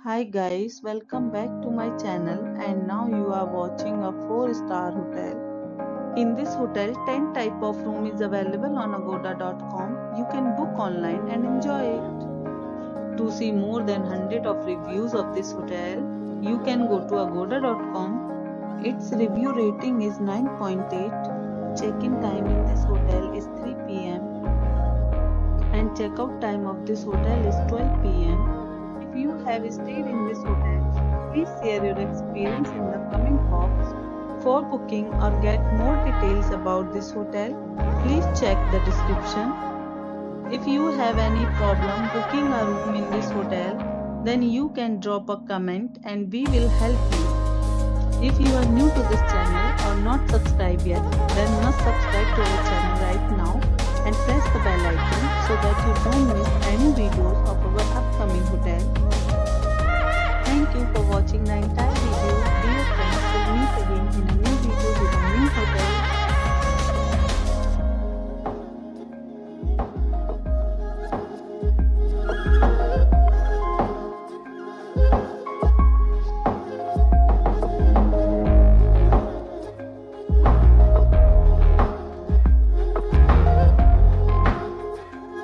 Hi guys, welcome back to my channel and now you are watching a 4-star hotel. In this hotel, 10 type of room is available on agoda.com. You can book online and enjoy it. To see more than 100 of reviews of this hotel, you can go to agoda.com. Its review rating is 9.8. Check-in time in this hotel is 3 p.m. and check-out time of this hotel is 12 p.m. If you have stayed in this hotel, please share your experience in the comment box. For booking or get more details about this hotel, please check the description. If you have any problem booking a room in this hotel, then you can drop a comment and we will help you. If you are new to this channel or not subscribed yet, then must subscribe to our channel right now and press the bell icon so that you don't miss any videos of our upcoming hotel. Thank you for watching the entire video.